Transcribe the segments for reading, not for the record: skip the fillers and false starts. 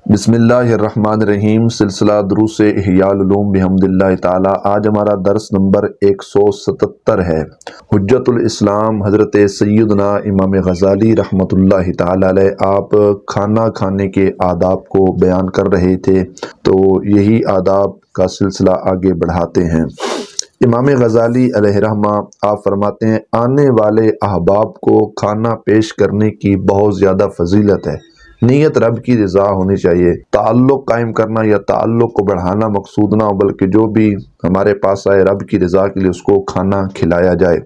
बिस्मिल्लाहिर्रहमानिर्रहीम। सिलसिला दुरूस इहयाउल उलूम बिहम्दिल्लाह ताला। आज हमारा दर्स नंबर 177 है। हुज्जतुल इस्लाम हज़रत सैयदना इमाम गज़ाली रहमतुल्लाहि ताला अलैह आप खाना खाने के आदाब को बयान कर रहे थे, तो यही आदाब का सिलसिला आगे बढ़ाते हैं। इमाम गज़ाली अलैहि रहमा आप फरमाते हैं, आने वाले अहबाब को खाना पेश करने की बहुत ज़्यादा फजीलत है। नीयत रब की रज़ा होनी चाहिए। ताल्लुक़ कायम करना या ताल्लुक़ को बढ़ाना मकसूद ना हो, बल्कि जो भी हमारे पास आए रब की रज़ा के लिए उसको खाना खिलाया जाए।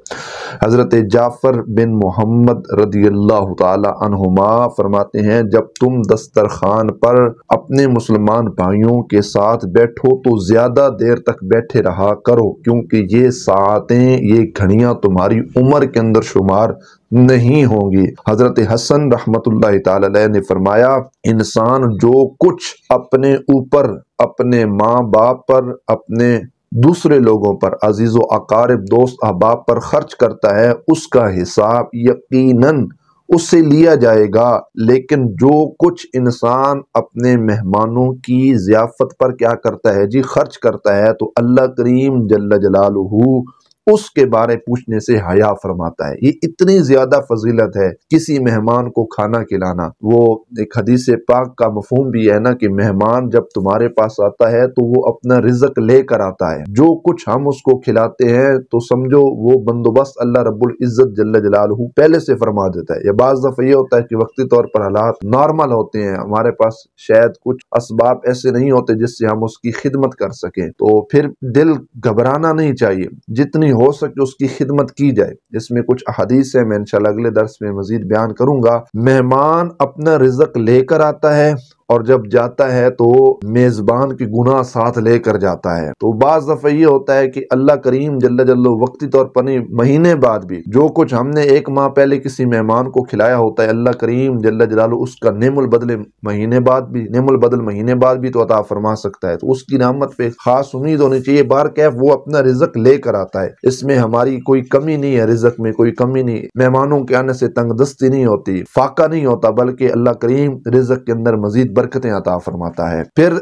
हज़रत जाफ़र बिन मोहम्मद रदियल्लाहु ताला अन्हुमा फरमाते हैं, जब तुम दस्तरखान पर अपने मुसलमान भाइयों के साथ बैठो तो ज़्यादा देर तक बैठे रहा करो, क्योंकि ये सातें, ये घड़ियाँ तुम्हारी उम्र के अंदर शुमार नहीं होंगी। हज़रत हसन रहमतुल्लाहि ताला अलैह ने फरमाया, इंसान जो कुछ अपने ऊपर, अपने माँ बाप पर, अपने दूसरे लोगों पर, अजीज़ो अकारिब, दोस्त अहबाब पर खर्च करता है, उसका हिसाब यकीनन उससे लिया जाएगा। लेकिन जो कुछ इंसान अपने मेहमानों की ज़ियाफ़त पर क्या करता है जी, खर्च करता है, तो अल्लाह करीम जल्ल जलालुहू उसके बारे पूछने से हया फरमाता है। ये इतनी ज्यादा फजीलत है किसी मेहमान को खाना खिलाना। वो एक हदीस पाक का मफहूम भी है ना कि मेहमान जब तुम्हारे पास आता है तो वो अपना रिज़्क लेकर आता है। जो कुछ हम उसको खिलाते हैं तो समझो वो बंदोबस्त अल्लाह रब्बुल इज्जत जल्ल जलालहू पहले से फरमा देता है। या बाज़ दफ़ा ये होता है कि वक्ती तौर पर हालात नॉर्मल होते हैं, हमारे पास शायद कुछ असबाब ऐसे नहीं होते जिससे हम उसकी खिदमत कर सकें, तो फिर दिल घबराना नहीं चाहिए, जितनी हो सके उसकी खिदमत की जाए। इसमें कुछ हदीस है, मैं इंशाल्लाह अगले दर्स में मजीद बयान करूंगा। मेहमान अपना रिज़्क लेकर आता है और जब जाता है तो मेज़बान की गुनाह साथ लेकर जाता है। तो बाज़ दफ़ा ये होता है कि अल्लाह करीम जल्ल जल्लो वक्ती तौर पर नहीं, महीने बाद भी जो कुछ हमने एक माह पहले किसी मेहमान को खिलाया होता है, अल्लाह करीम जल्ल जलालू उसका नेमुल बदले महीने बाद भी, नेमुल बदल महीने बाद भी तो अता फरमा सकता है। तो उसकी रहमत पे खास उम्मीद होनी चाहिए। बार कैफ वो अपना रिज़्क लेकर आता है, इसमें हमारी कोई कमी नहीं है, रिज़्क में कोई कमी नहीं। मेहमानों के आने से तंगदस्ती नहीं होती, फाका नहीं होता, बल्कि अल्लाह करीम रिज़्क के अंदर मजीद बरकतें अता फरमाता है। फिर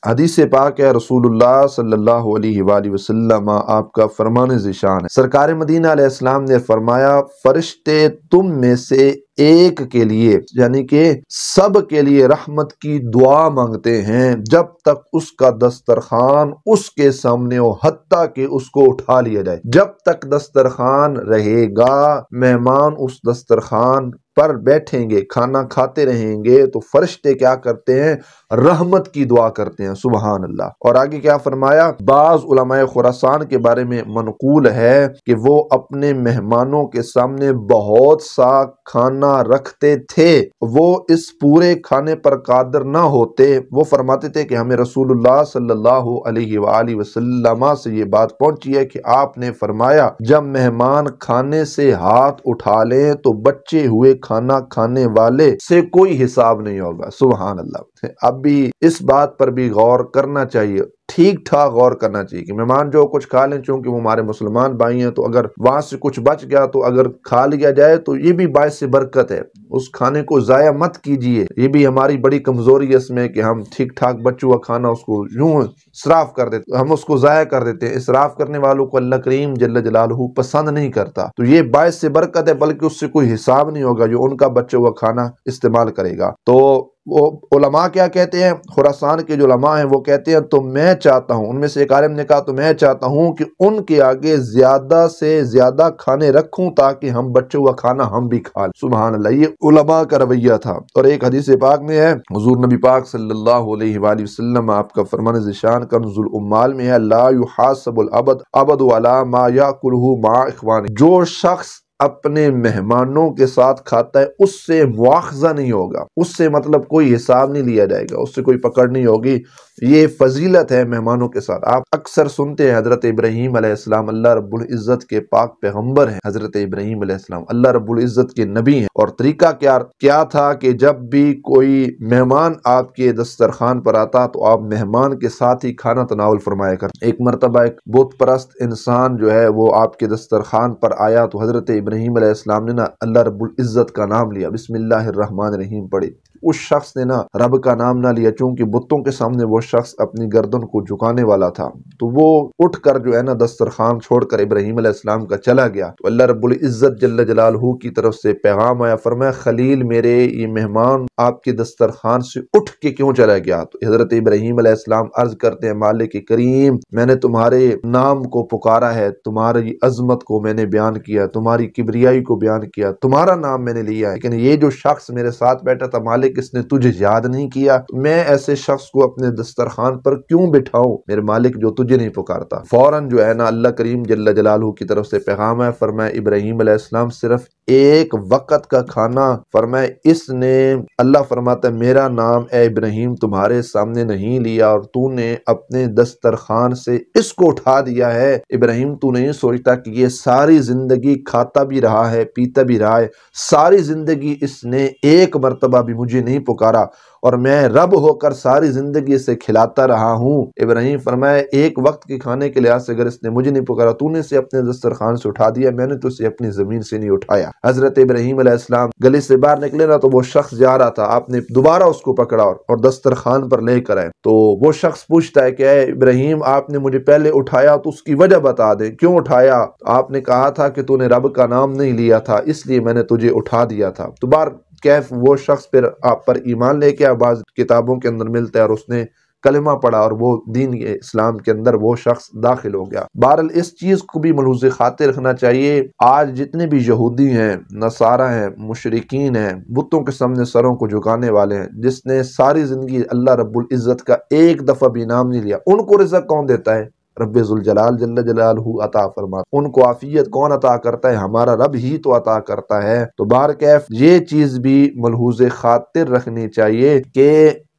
हदीस पाक है, रसूलुल्लाह सल्लल्लाहु अलैहि वसल्लम आपका फरमान ज़िशान है। सरकार मदीना अलैहिस्सलाम ने फरमाया, फरिश्ते तुम में से एक के लिए, यानी कि सब के लिए रहमत की दुआ मांगते हैं जब तक उसका दस्तरखान उसके सामने हो, हत्ता कि उसको उठा लिया जाए। जब तक दस्तरखान रहेगा, मेहमान उस दस्तरखान पर बैठेंगे, खाना खाते रहेंगे, तो फरिश्ते क्या करते हैं, रहमत की दुआ करते हैं। सुबहान अल्लाह। और आगे क्या फरमाया, बाज़ उलमाए खुरासान के बारे में मनकूल है कि वो अपने मेहमानों के सामने बहुत सा खाना रखते थे। वो इस पूरे खाने पर कादर ना होते, वो फरमाते थे कि हमें रसूलुल्लाह सल्लल्लाहु अलैहि वसल्लम से ये बात पहुंची है कि आपने फरमाया, जब मेहमान खाने से हाथ उठा लें तो बच्चे हुए खाना खाने वाले से कोई हिसाब नहीं होगा। सुभान अल्लाह। अब भी इस बात पर भी गौर करना चाहिए, ठीक ठाक गौर करना चाहिए कि मेहमान जो कुछ खा लें, चूंकि वो हमारे मुसलमान भाई हैं, तो अगर वहां से कुछ बच गया तो अगर खा लिया जाए तो ये भी बाइस से बरकत है। उस खाने को जाया मत कीजिए। ये भी हमारी बड़ी कमजोरी है इसमें कि हम ठीक ठाक बचा हुआ खाना उसको यूं इसराफ कर देते, हम उसको जाया कर देते हैं। इसराफ करने वालों को अल्लाह करीम जल्ल जलालहू पसंद नहीं करता। तो ये बाइस से बरकत है, बल्कि उससे कोई हिसाब नहीं होगा जो उनका बचा हुआ खाना इस्तेमाल करेगा। तो वो उलमा क्या कहते हैं, खुरासान के जो उलमा हैं वो कहते हैं, तो मैं चाहता हूँ, उनमें से एक आलिम ने कहा, तो मैं चाहता हूँ कि उनके आगे ज्यादा से ज्यादा खाने रखूं ताकि हम बच्चों का खाना हम भी खा लें। सुभान अल्लाह। ये उलमा का रवैया था। और एक हदीस पाक में है, हुजूर नबी पाक सल्लल्लाहु अलैहि वसल्लम आपका फरमान ज़िशान कंजुल उम्माल में है, ला युहासबुल अबद अबदु अला मा याकुलहु मा इख्वानी। जो शख्स अपने मेहमानों के साथ खाता है उससे मुआखजा नहीं होगा, उससे मतलब कोई हिसाब नहीं लिया जाएगा, उससे कोई पकड़ नहीं होगी। ये फजीलत है मेहमानों के साथ। आप अक्सर सुनते हैं हजरत इब्राहीम अलैहिस्सलाम अल्लाह रब्बुल इज्जत के पाक पैगंबर हैं। हजरत इब्राहीम अलैहिस्सलाम अल्लाह रब्बुल इज्जत के नबी हैं। और तरीका क्या था कि जब भी कोई मेहमान आपके दस्तरखान पर आता तो आप मेहमान के साथ ही खाना तनावल फरमाया कर। एक मरतबा एक बुत परस्त इंसान जो है वो आपके दस्तरखान पर आया, तो हजरत इब्राहीम अलैहिस्सलाम ने ना अल्लाह रब्बुल इज्जत का नाम लिया, बिस्मिल्लाहिर्रहमानिर्रहीम पढ़ी। उस शख्स ने ना रब का नाम ना लिया, चूंकि बुतों के सामने वो शख्स अपनी गर्दन को झुकाने वाला था, तो वो उठकर जो है ना दस्तरखान छोड़कर इब्राहीम अलैहिस्सलाम का चला गया। तो अल्लाह रब्बुल इज्जत जल्ल जलालहू की तरफ से पैगाम आया, फरमाया खलील मेरे ये मेहमान आपके दस्तरखान से उठ के क्यों चला गया? तो हजरत इब्राहीम अलैहिस्सलाम अर्ज करते हैं, मालिक करीम मैंने तुम्हारे नाम को पुकारा है, तुम्हारी अजमत को मैंने बयान किया, तुम्हारी किबरियाई को बयान किया, तुम्हारा नाम मैंने लिया है, लेकिन ये जो शख्स मेरे साथ बैठा था मालिक इसने तुझे याद नहीं किया, मैं ऐसे शख्स को अपने दस्तरखान पर क्यों बिठाऊं मेरे मालिक जो तुझे नहीं पुकारता। फौरन जो है ना अल्लाह करीम जल्ल जलालहू की तरफ से पैगाम है, फरमाया इब्राहीम अलैहिस्सलाम सिर्फ एक वक्त का खाना, फरमाया इसने अल्लाह फरमाता है मेरा नाम ए इब्राहीम तुम्हारे सामने नहीं लिया और तूने अपने दस्तरखान से इसको उठा दिया है। इब्राहीम तू नहीं सोचता कि ये सारी जिंदगी खाता भी रहा है पीता भी रहा है, सारी जिंदगी इसने एक मर्तबा भी मुझे नहीं पुकारा और मैं रब होकर सारी जिंदगी इसे खिलाता रहा हूँ। इब्राहीम फरमाया एक वक्त के खाने के लिहाज से अगर इसने मुझे नहीं पुकारा, तूने इसे अपने दस्तरखान से उठा दिया, मैंने तो इसे अपनी जमीन से नहीं उठाया। हजरत इब्राहीम अलैहिस्सलाम गली से बाहर निकले ना तो वो शख्स जा रहा था, आपने दोबारा उसको पकड़ा और दस्तरखान पर लेकर आए। तो वो शख्स पूछता है कि इब्राहीम आपने मुझे पहले उठाया तो उसकी वजह बता दे, क्यों उठाया? आपने कहा था कि तूने रब का नाम नहीं लिया था इसलिए मैंने तुझे उठा दिया था। तो बार कैफ वो शख्स फिर आप पर ईमान लेके आ, बाज़ किताबों के अंदर मिलता है और उसने कलमा पढ़ा और वो दीन इस्लाम के अंदर वो शख्स दाखिल हो गया। बहरहाल इस चीज को भी मलहूज़ खातिर रखना चाहिए, आज जितने भी यहूदी हैं, नसारा हैं, मुशरिकीन हैं, बुतों के सामने सरों को झुकाने वाले हैं, जिसने सारी जिंदगी अल्लाह रब्बुल इज्जत का एक दफा भी नाम नहीं लिया, उनको रिज़्क़ कौन देता है? रब्बे ज़ुल जलाल जल्ल जलालहू अता फरमा। उनको आफियत कौन अता करता है? हमारा रब ही तो अता करता है। तो बार कैफ ये चीज भी मलहूज़ खातिर रखनी चाहिए कि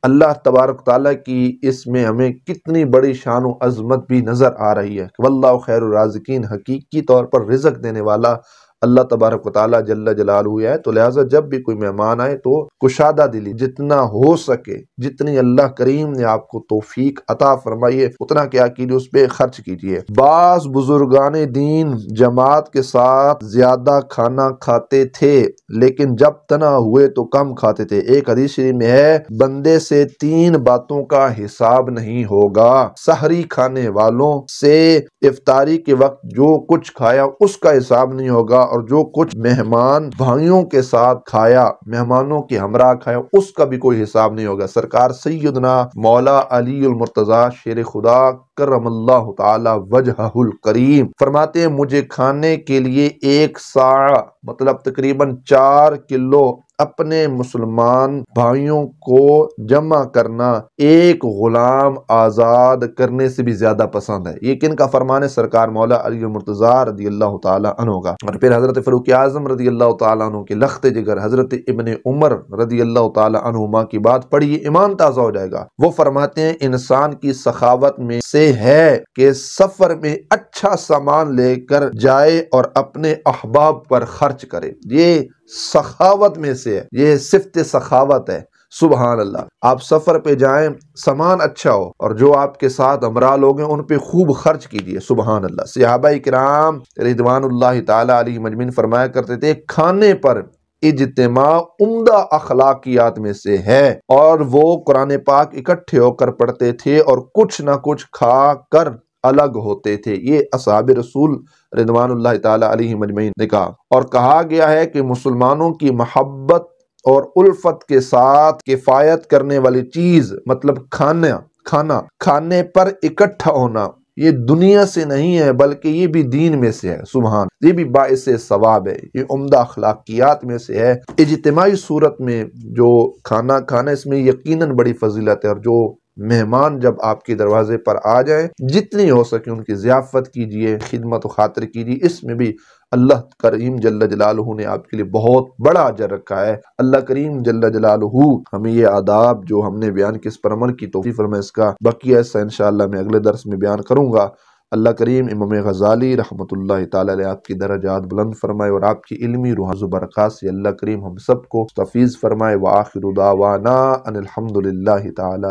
अल्लाह तबारक ताला की इसमें हमें कितनी बड़ी शान व अजमत भी नजर आ रही है। वल्लाहु खैरुर राज़िकीन, हकीकी तौर पर रिज़्क़ देने वाला अल्लाह तबारक व तआला जल्ल जलालहू है। तो लिहाजा जब भी कोई मेहमान आए तो कुशादा दिली, जितना हो सके, जितनी अल्लाह करीम ने आपको तौफीक अता फरमाई है उतना क्या कीजिए उस पर खर्च कीजिए। बास बुजुर्गाने दीन जमात के साथ ज्यादा खाना खाते थे लेकिन जब तना हुए तो कम खाते थे। एक हदीस शरीफ में है बंदे से 3 बातों का हिसाब नहीं होगा, सहरी खाने वालों से इफ्तारी के वक्त जो कुछ खाया उसका हिसाब नहीं होगा और जो कुछ मेहमान भाइयों के साथ खाया, मेहमानों के हमरा खाया, उसका भी कोई हिसाब नहीं होगा। सरकार सैयदना मौला अली उल मुर्तजा शेर खुदा करमल्लाहु ताला वजहुल करीम फरमाते हैं मुझे खाने के लिए 1 सा मतलब तकरीबन 4 किलो अपने मुसलमान भाइयों को जमा करना एक गुलाम आजाद करने से भी ज्यादा पसंद है। ये किन का फरमान है? सरकार मौला अली मुर्तजा रदी अल्लाह ताला अन्हु का। और फिर हजरत फारूक आजम रदी अल्लाह ताला अन्हु के लख्ते जिगर हजरत इब्ने उमर रदी अल्लाह ताला अन्हुमा की बात पढ़िए, ईमान ताजा हो जाएगा। वो फरमाते हैं इंसान की सखावत में से है कि सफर में अच्छा सामान लेकर जाए और अपने अहबाब पर खर्च करे। ये सखावत में से है, ये सिफ्त सखावत है। सुबहान अल्लाह। आप सफर पे जाएं, सामान अच्छा हो और जो आपके साथ हमरा लोग हैं उन पे खूब खर्च कीजिए। सुबहान अल्लाह। सहाबाए किराम रिदवानुल्लाहि ताला अलैहिम अजमईन फरमाया करते थे खाने पर इज्तिमा उम्दा अखलाकियात में से है और वो कुरान पाक इकट्ठे होकर पढ़ते थे और कुछ ना कुछ खा कर अलग होते थे। ये असहाबे रसूल रिदवानुल्लाहि ताला अलैहिम अजमईन ने कहा। और कहा गया है कि मुसलमानों की मोहब्बत और उल्फत के साथ किफायत करने वाली चीज मतलब खाने पर इकट्ठा होना ये दुनिया से नहीं है बल्कि ये भी दीन में से है। सुबहान, ये भी बाइसे सवाब है, ये उम्दा अखलाकियात में से है। इज्तिमाई सूरत में जो खाना खाना इसमें यकीनन बड़ी फजीलत है और जो मेहमान जब आपके दरवाजे पर आ जाए जितनी हो सके उनकी ज़ियाफ़त कीजिए, खिदमत व खातिर कीजिए। इसमें भी अल्लाह करीम जल्ल जलालहू ने आपके लिए बहुत बड़ा अजर रखा है। अल्लाह करीम जल्ल जलालहू हमें ये आदाब जो हमने बयान किस पर अमल की तौफीक फरमाए। इसका बकिया हिस्सा इंशाअल्लाह मैं अगले दर्स में बयान करूँगा। अल्लाह करीम इमाम गज़ाली रहमतुल्लाहि ताला अलैह आपकी दरजात बुलंद फरमाए और आपकी इल्मी रूहाज़ बरक़ात से अल्लाह करीम हम सबको मुस्तफ़ीज़ फरमाए। व आखिरु दावाना अनिल हम्दुलिल्लाहि ताला।